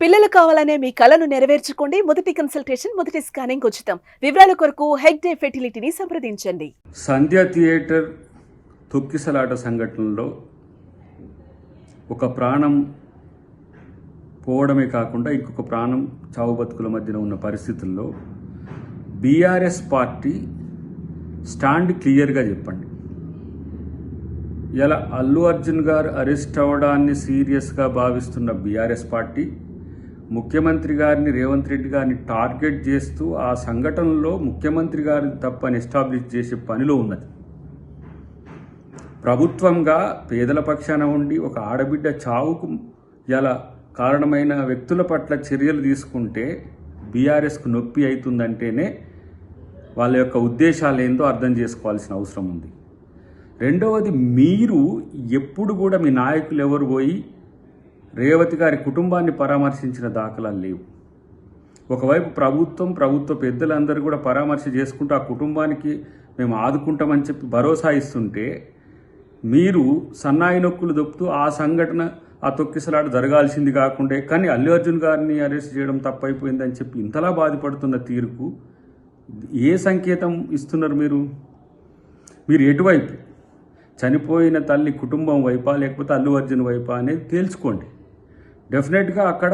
పిల్లలు కావాలనే మీ కలను నెరవేర్చుకోండి. మొదటి కన్సల్టేషన్, మొదటి స్కానింగ్ ఉచితం. వివరాల కొరకు హెగ్డే ఫెర్టిలిటీని సంప్రదించండి. సంధ్య థియేటర్ తొక్కిసలాట సంఘటనలో ఒక ప్రాణం పోవడమే కాకుండా ఇంకొక ప్రాణం చావు బతుకుల మధ్యన ఉన్న పరిస్థితుల్లో బీఆర్ఎస్ పార్టీ స్టాండ్ క్లియర్గా చెప్పండి. ఇలా అల్లు అర్జున్ గారు అరెస్ట్ అవ్వడాన్ని సీరియస్గా భావిస్తున్న బీఆర్ఎస్ పార్టీ ముఖ్యమంత్రి గారిని, రేవంత్ రెడ్డి గారిని టార్గెట్ చేస్తూ ఆ సంఘటనలో ముఖ్యమంత్రి గారిని తప్పని ఎస్టాబ్లిష్ చేసే పనిలో ఉన్నది. ప్రభుత్వంగా పేదల పక్షాన ఉండి ఒక ఆడబిడ్డ చావుకు ఇలా కారణమైన వ్యక్తుల పట్ల చర్యలు తీసుకుంటే బీఆర్ఎస్కు నొప్పి అవుతుందంటేనే వాళ్ళ యొక్క ఉద్దేశాలు ఏందో అర్థం చేసుకోవాల్సిన అవసరం ఉంది. రెండవది, మీరు ఎప్పుడు కూడా మీ నాయకులు ఎవరు పోయి రేవతి గారి కుటుంబాన్ని పరామర్శించిన దాఖలాలు లేవు. ఒకవైపు ప్రభుత్వ పెద్దలందరూ కూడా పరామర్శ చేసుకుంటూ ఆ కుటుంబానికి మేము ఆదుకుంటామని చెప్పి భరోసా ఇస్తుంటే మీరు సన్నాయి నొక్కులు దొప్పుతూ ఆ సంఘటన, ఆ తొక్కిసలాట జరగాల్సింది కాకుండా కానీ అల్లు అర్జున్ గారిని అరెస్ట్ చేయడం తప్పైపోయిందని చెప్పి ఇంతలా బాధపడుతున్న తీరుకు ఏ సంకేతం ఇస్తున్నారు? మీరు ఎటువైపు? చనిపోయిన తల్లి కుటుంబం వైపా లేకపోతే అల్లు అర్జున్ వైపా అనేది తేల్చుకోండి. డెఫినెట్గా అక్కడ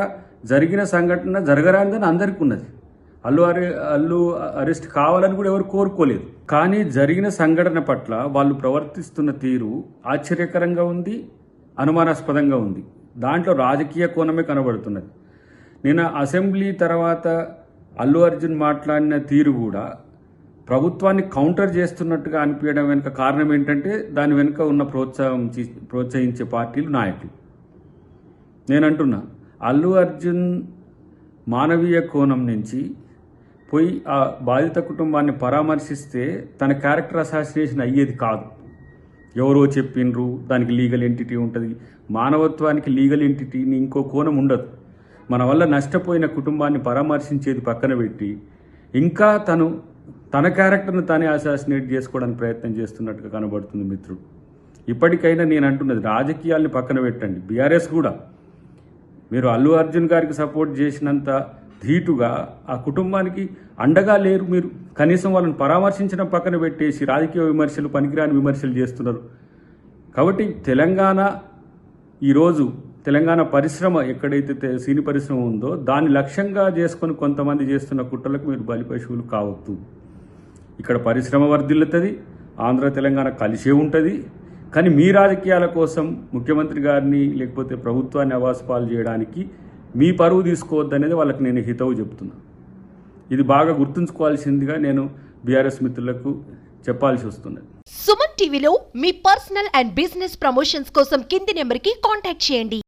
జరిగిన సంఘటన జరగరానిదని అందరికీ ఉన్నది. అల్లు అరెస్ట్ కావాలని కూడా ఎవరు కోరుకోలేదు. కానీ జరిగిన సంఘటన పట్ల వాళ్ళు ప్రవర్తిస్తున్న తీరు ఆశ్చర్యకరంగా ఉంది, అనుమానాస్పదంగా ఉంది. దాంట్లో రాజకీయ కోణమే కనబడుతున్నది. నిన్న అసెంబ్లీ తర్వాత అల్లు అర్జున్ మాట్లాడిన తీరు కూడా ప్రభుత్వాన్ని కౌంటర్ చేస్తున్నట్టుగా అనిపించడం వెనుక కారణం ఏంటంటే దాని వెనుక ఉన్న ప్రోత్సహించే పార్టీలు, నాయకులు. నేనంటున్నా, అల్లు అర్జున్ మానవీయ కోణం నుంచి పోయి ఆ బాధిత కుటుంబాన్ని పరామర్శిస్తే తన క్యారెక్టర్ అసాసినేషన్ అయ్యేది కాదు. ఎవరో చెప్పిండ్రు, దానికి లీగల్ ఎంటిటీ ఉంటుంది. మానవత్వానికి లీగల్ ఎంటిటీని ఇంకో కోణం ఉండదు. మన వల్ల నష్టపోయిన కుటుంబాన్ని పరామర్శించేది పక్కన పెట్టి ఇంకా తన క్యారెక్టర్ను తానే అసాసినేట్ చేసుకోవడానికి ప్రయత్నం చేస్తున్నట్టుగా కనబడుతుంది మిత్రుడు. ఇప్పటికైనా నేను అంటున్నది, రాజకీయాల్ని పక్కన పెట్టండి. బీఆర్ఎస్ కూడా మీరు అల్లు అర్జున్ గారికి సపోర్ట్ చేసినంత ధీటుగా ఆ కుటుంబానికి అండగా లేరు. మీరు కనీసం వాళ్ళని పరామర్శించడం పక్కన పెట్టేసి రాజకీయ విమర్శలు, పనికిరాని విమర్శలు చేస్తున్నారు. కాబట్టి ఈరోజు తెలంగాణ పరిశ్రమ ఎక్కడైతే సినీ పరిశ్రమ ఉందో దాన్ని లక్ష్యంగా చేసుకొని కొంతమంది చేస్తున్న కుట్రలకు మీరు బలిపశువులు కావద్దు. ఇక్కడ పరిశ్రమ వర్ధిల్లుతుంది, ఆంధ్ర తెలంగాణ కలిసే ఉంటుంది. కానీ మీ రాజకీయాల కోసం ముఖ్యమంత్రి గారిని లేకపోతే ప్రభుత్వాన్ని అవాసపాలు చేయడానికి మీ పరువు తీసుకోవద్దనేది వాళ్ళకి నేను హితవు చెప్తున్నా. ఇది బాగా గుర్తుంచుకోవాల్సిందిగా నేను బీఆర్ఎస్ మిత్రులకు చెప్పాల్సి వస్తున్నది. సుమన్ టీవీలో మీ పర్సనల్ అండ్ బిజినెస్ ప్రమోషన్స్ కోసం కింది నెంబర్కి కాంటాక్ట్ చేయండి.